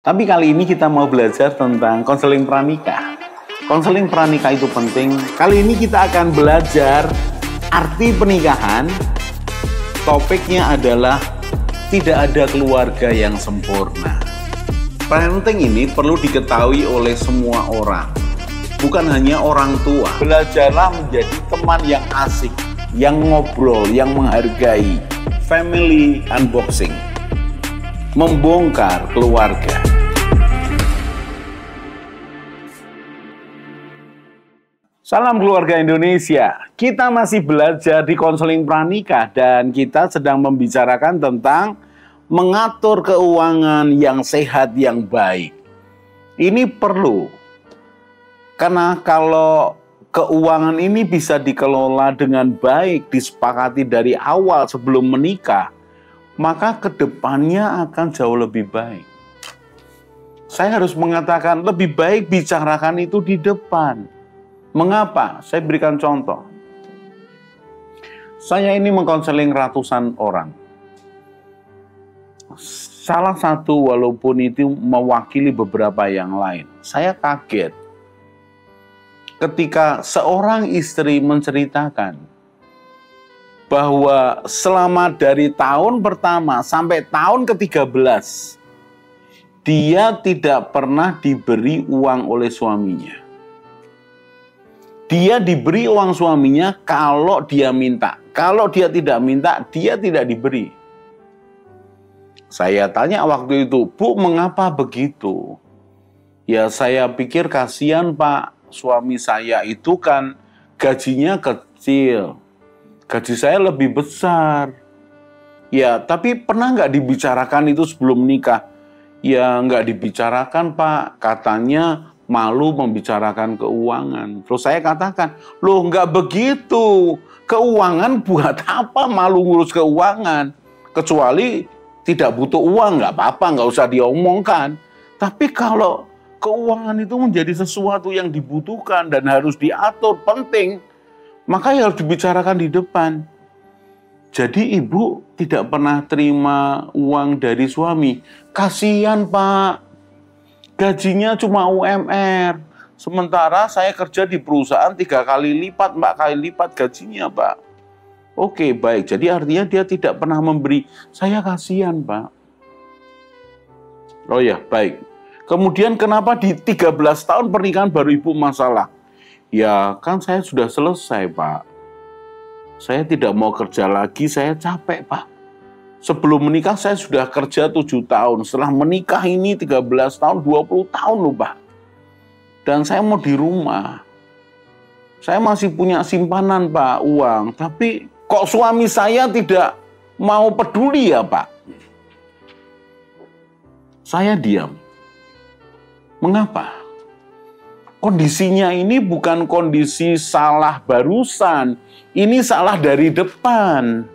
Tapi kali ini kita mau belajar tentang konseling pranikah. Konseling pranikah itu penting. Kali ini kita akan belajar arti pernikahan. Topiknya adalah tidak ada keluarga yang sempurna. Parenting ini perlu diketahui oleh semua orang, bukan hanya orang tua. Belajarlah menjadi teman yang asik, yang ngobrol, yang menghargai. Family unboxing, membongkar keluarga. Salam keluarga Indonesia. Kita masih belajar di konseling pranikah dan kita sedang membicarakan tentang mengatur keuangan yang sehat, yang baik. Ini perlu. Karena kalau keuangan ini bisa dikelola dengan baik, disepakati dari awal sebelum menikah, maka kedepannya akan jauh lebih baik. Saya harus mengatakan lebih baik bicarakan itu di depan. Mengapa? Saya berikan contoh. Saya ini mengkonseling ratusan orang. Salah satu walaupun itu mewakili beberapa yang lain. Saya kaget ketika seorang istri menceritakan bahwa selama dari tahun pertama sampai tahun ke-13 dia tidak pernah diberi uang oleh suaminya. Dia diberi uang suaminya kalau dia minta. Kalau dia tidak minta, dia tidak diberi. Saya tanya waktu itu, Bu, mengapa begitu? Ya saya pikir kasihan Pak, suami saya itu kan gajinya kecil. Gaji saya lebih besar. Ya, tapi pernah nggak dibicarakan itu sebelum nikah? Ya nggak dibicarakan Pak, katanya malu membicarakan keuangan. Terus saya katakan, loh nggak begitu. Keuangan buat apa malu ngurus keuangan? Kecuali tidak butuh uang, nggak apa-apa, nggak usah diomongkan. Tapi kalau keuangan itu menjadi sesuatu yang dibutuhkan dan harus diatur, penting, maka harus dibicarakan di depan. Jadi ibu tidak pernah terima uang dari suami. Kasihan Pak. Gajinya cuma UMR, sementara saya kerja di perusahaan 3 kali lipat, 4 kali lipat gajinya, Pak. Oke, baik. Jadi artinya dia tidak pernah memberi. Saya kasihan, Pak. Oh ya, baik. Kemudian kenapa di 13 tahun pernikahan baru ibu masalah? Ya, kan saya sudah selesai, Pak. Saya tidak mau kerja lagi, saya capek, Pak. Sebelum menikah saya sudah kerja 7 tahun. Setelah menikah ini 13 tahun, 20 tahun loh Pak. Dan saya mau di rumah. Saya masih punya simpanan Pak, uang. Tapi kok suami saya tidak mau peduli ya Pak? Saya diam. Mengapa? Kondisinya ini bukan kondisi salah barusan. Ini salah dari depan.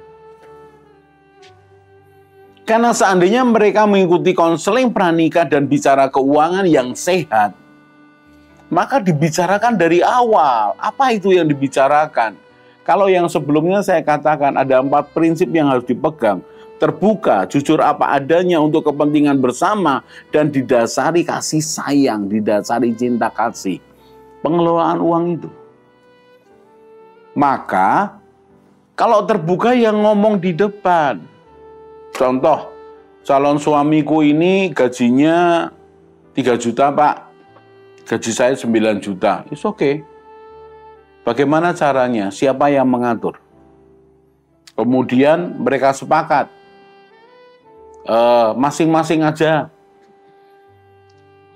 Karena seandainya mereka mengikuti konseling pranikah dan bicara keuangan yang sehat, maka dibicarakan dari awal. Apa itu yang dibicarakan? Kalau yang sebelumnya saya katakan ada 4 prinsip yang harus dipegang. Terbuka, jujur apa adanya untuk kepentingan bersama, dan didasari kasih sayang, didasari cinta kasih. Pengelolaan uang itu. Maka, kalau terbuka yang ngomong di depan. Contoh, calon suamiku ini gajinya 3 juta Pak. Gaji saya 9 juta. It's okay. Bagaimana caranya? Siapa yang mengatur? Kemudian mereka sepakat. Masing-masing aja.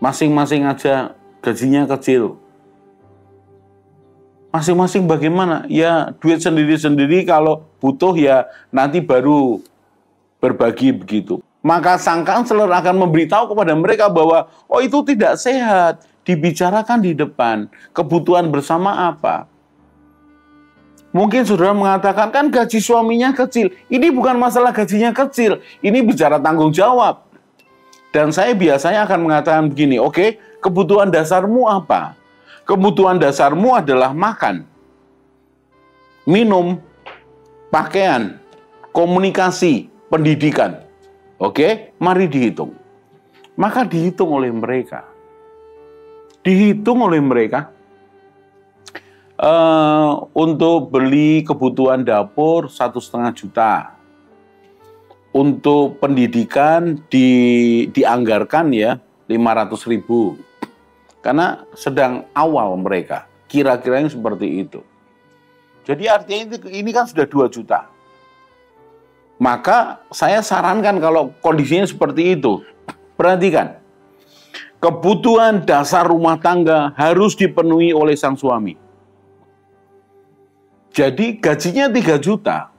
Masing-masing aja gajinya kecil. Masing-masing bagaimana? Ya duit sendiri-sendiri, kalau butuh ya nanti baru berbagi begitu. Maka sang kanselor akan memberitahu kepada mereka bahwa oh itu tidak sehat, dibicarakan di depan. Kebutuhan bersama apa? Mungkin saudara mengatakan kan gaji suaminya kecil. Ini bukan masalah gajinya kecil, ini bicara tanggung jawab. Dan saya biasanya akan mengatakan begini, oke, kebutuhan dasarmu apa? Kebutuhan dasarmu adalah makan, minum, pakaian, komunikasi, pendidikan. Oke, mari dihitung. Maka dihitung oleh mereka. Dihitung oleh mereka untuk beli kebutuhan dapur 1,5 juta. Untuk pendidikan dianggarkan ya 500.000. Karena sedang awal mereka. Kira-kiranya seperti itu. Jadi artinya ini kan sudah 2 juta. Maka saya sarankan kalau kondisinya seperti itu, perhatikan. Kebutuhan dasar rumah tangga harus dipenuhi oleh sang suami. Jadi gajinya 3 juta.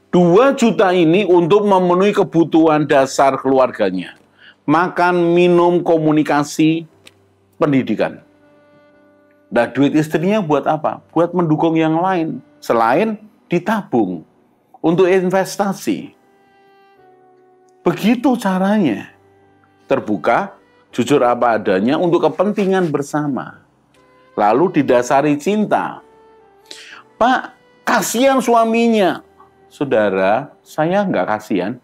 2 juta ini untuk memenuhi kebutuhan dasar keluarganya. Makan, minum, komunikasi, pendidikan. Nah, duit istrinya buat apa? Buat mendukung yang lain. Selain ditabung untuk investasi. Begitu caranya. Terbuka, jujur apa adanya untuk kepentingan bersama. Lalu didasari cinta. Pak, kasihan suaminya. Saudara, saya nggak kasihan.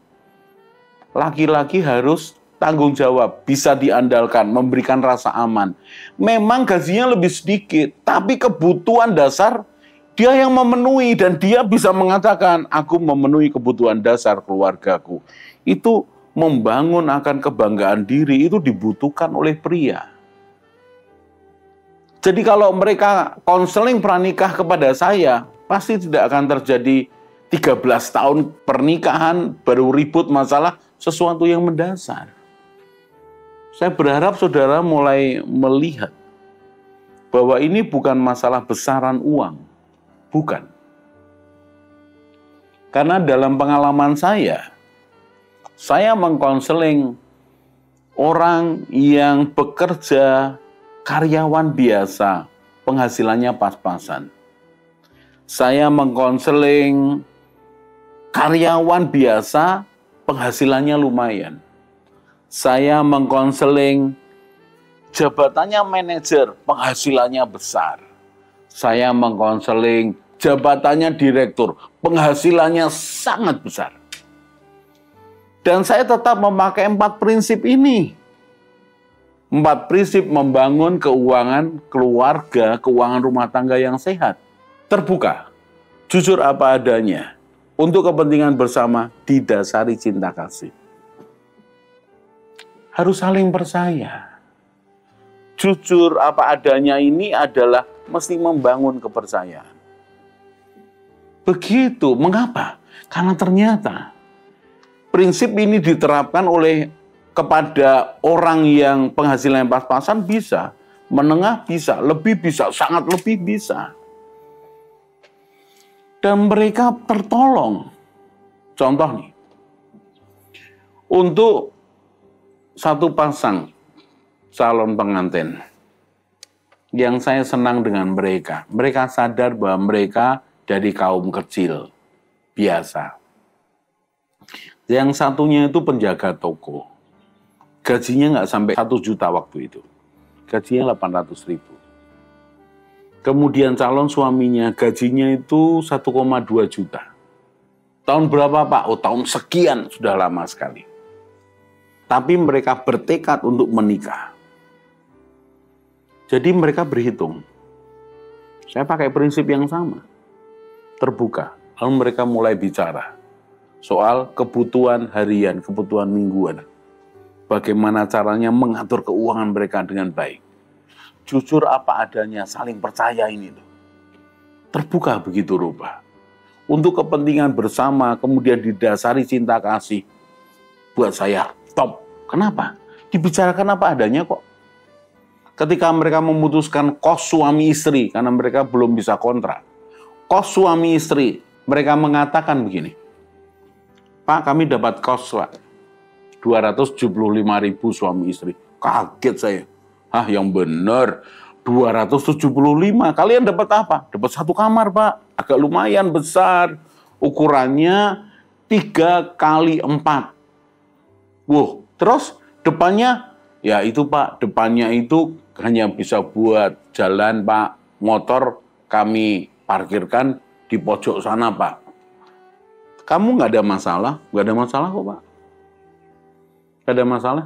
Laki-laki harus tanggung jawab, bisa diandalkan, memberikan rasa aman. Memang gajinya lebih sedikit, tapi kebutuhan dasar dia yang memenuhi. Dan dia bisa mengatakan, aku memenuhi kebutuhan dasar keluargaku. Itu membangun akan kebanggaan diri, itu dibutuhkan oleh pria. Jadi kalau mereka konseling pranikah kepada saya, pasti tidak akan terjadi 13 tahun pernikahan, baru ribut masalah sesuatu yang mendasar. Saya berharap saudara mulai melihat bahwa ini bukan masalah besaran uang. Bukan. Karena dalam pengalaman saya mengkonseling orang yang bekerja karyawan biasa, penghasilannya pas-pasan. Saya mengkonseling karyawan biasa, penghasilannya lumayan. Saya mengkonseling jabatannya manajer, penghasilannya besar. Saya mengkonseling jabatannya direktur, penghasilannya sangat besar. Dan saya tetap memakai 4 prinsip ini. 4 prinsip membangun keuangan keluarga, keuangan rumah tangga yang sehat. Terbuka, jujur apa adanya, untuk kepentingan bersama, didasari cinta kasih. Harus saling percaya. Jujur apa adanya ini adalah mesti membangun kepercayaan. Begitu, mengapa? Karena ternyata prinsip ini diterapkan oleh kepada orang yang penghasilannya pas-pasan bisa, menengah bisa, lebih bisa, sangat lebih bisa. Dan mereka tertolong. Contoh nih, untuk satu pasang calon pengantin yang saya senang dengan mereka. Mereka sadar bahwa mereka dari kaum kecil, biasa. Yang satunya itu penjaga toko. Gajinya nggak sampai 1 juta waktu itu. Gajinya 800.000. Kemudian calon suaminya gajinya itu 1,2 juta. Tahun berapa Pak? Oh tahun sekian, sudah lama sekali. Tapi mereka bertekad untuk menikah. Jadi mereka berhitung. Saya pakai prinsip yang sama. Terbuka. Lalu mereka mulai bicara soal kebutuhan harian, kebutuhan mingguan. Bagaimana caranya mengatur keuangan mereka dengan baik. Jujur apa adanya, saling percaya ini loh. Terbuka begitu rupa. Untuk kepentingan bersama, kemudian didasari cinta kasih. Buat saya top. Kenapa? Dibicarakan apa adanya kok. Ketika mereka memutuskan kos suami istri, karena mereka belum bisa kontrak. Kos suami istri, mereka mengatakan begini. Pak, kami dapat kos, Pak. 275.000 suami istri. Kaget saya. Hah, yang benar 275. Kalian dapat apa? Dapat 1 kamar, Pak. Agak lumayan besar. Ukurannya 3 kali 4. Wow, terus depannya ya itu Pak, depannya itu hanya bisa buat jalan Pak. Motor kami parkirkan di pojok sana Pak. Kamu nggak ada masalah? Nggak ada masalah kok Pak. Nggak ada masalah.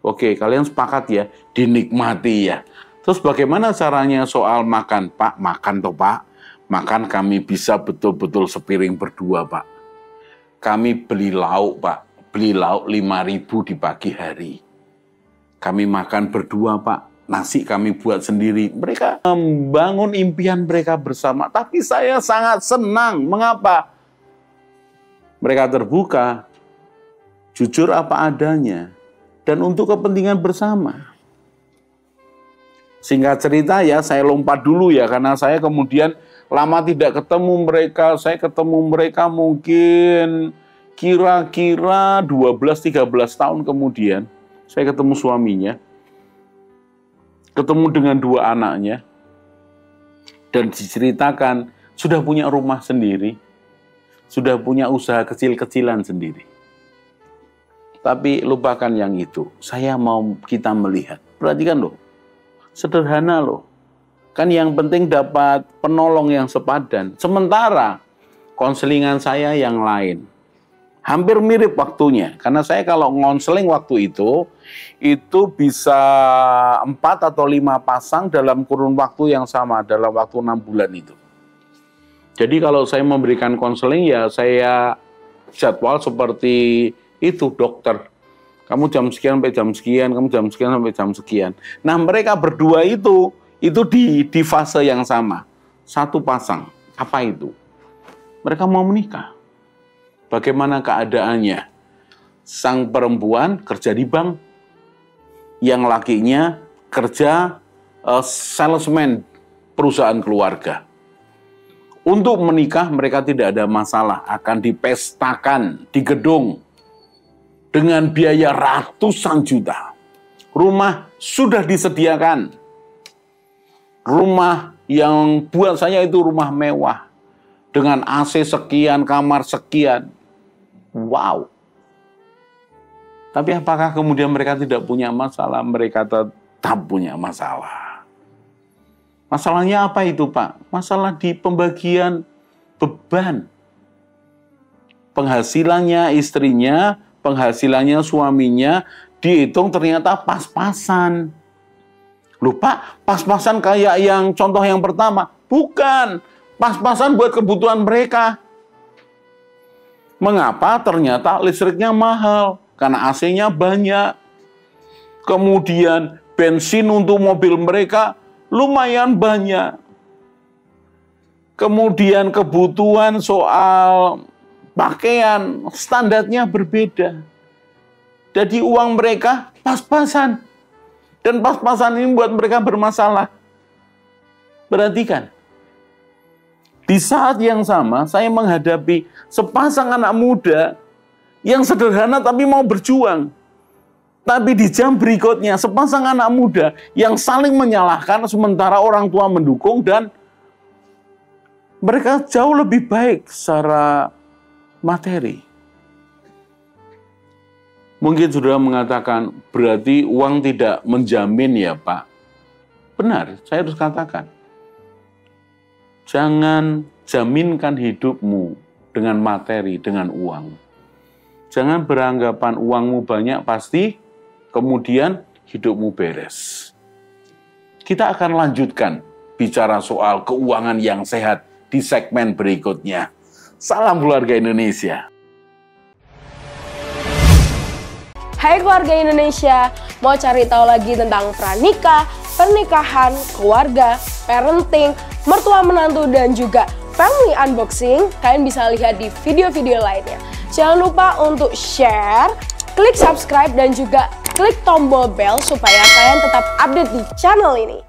Oke, kalian sepakat ya, dinikmati ya. Terus bagaimana caranya soal makan? Pak, makan toh Pak. Makan kami bisa betul-betul sepiring berdua Pak. Kami beli lauk Pak. Beli lauk 5.000 di pagi hari. Kami makan berdua Pak. Nasi kami buat sendiri. Mereka membangun impian mereka bersama. Tapi saya sangat senang. Mengapa? Mereka terbuka. Jujur apa adanya. Dan untuk kepentingan bersama. Singkat cerita ya, saya lompat dulu ya, karena saya kemudian lama tidak ketemu mereka. Saya ketemu mereka mungkin kira-kira 12-13 tahun kemudian. Saya ketemu suaminya, ketemu dengan 2 anaknya, dan diceritakan sudah punya rumah sendiri, sudah punya usaha kecil-kecilan sendiri. Tapi lupakan yang itu, saya mau kita melihat. Perhatikan loh. Sederhana loh. Kan yang penting dapat penolong yang sepadan. Sementara konselingan saya yang lain. Hampir mirip waktunya. Karena saya kalau ngonseling waktu itu bisa 4 atau 5 pasang dalam kurun waktu yang sama. Dalam waktu 6 bulan itu. Jadi kalau saya memberikan konseling ya saya jadwal seperti itu dokter. Kamu jam sekian sampai jam sekian, kamu jam sekian sampai jam sekian. Nah mereka berdua itu di fase yang sama. 1 pasang. Apa itu? Mereka mau menikah. Bagaimana keadaannya? Sang perempuan kerja di bank. Yang lakinya kerja salesman perusahaan keluarga. Untuk menikah mereka tidak ada masalah. Akan dipestakan di gedung. Dengan biaya ratusan juta. Rumah sudah disediakan. Rumah yang buat saya itu rumah mewah. Dengan AC sekian, kamar sekian. Wow. Tapi apakah kemudian mereka tidak punya masalah? Mereka tetap punya masalah. Masalahnya apa itu Pak? Masalah di pembagian beban. Penghasilannya istrinya, penghasilannya suaminya dihitung ternyata pas-pasan. Loh Pak, pas-pasan kayak yang contoh yang pertama? Bukan, pas-pasan buat kebutuhan mereka. Mengapa? Ternyata listriknya mahal, karena AC-nya banyak. Kemudian bensin untuk mobil mereka lumayan banyak. Kemudian kebutuhan soal pakaian standarnya berbeda. Jadi uang mereka pas-pasan. Dan pas-pasan ini buat mereka bermasalah. Perhatikan. Di saat yang sama saya menghadapi sepasang anak muda yang sederhana tapi mau berjuang. Tapi di jam berikutnya sepasang anak muda yang saling menyalahkan sementara orang tua mendukung dan mereka jauh lebih baik secara materi. Mungkin saudara mengatakan, berarti uang tidak menjamin ya Pak. Benar, saya harus katakan. Jangan jaminkan hidupmu dengan materi, dengan uang. Jangan beranggapan uangmu banyak pasti, kemudian hidupmu beres. Kita akan lanjutkan bicara soal keuangan yang sehat di segmen berikutnya. Salam keluarga Indonesia. Hai keluarga Indonesia, mau cari tahu lagi tentang pranikah, pernikahan, keluarga, parenting, mertua menantu, dan juga family unboxing? Kalian bisa lihat di video-video lainnya. Jangan lupa untuk share, klik subscribe, dan juga klik tombol bell supaya kalian tetap update di channel ini.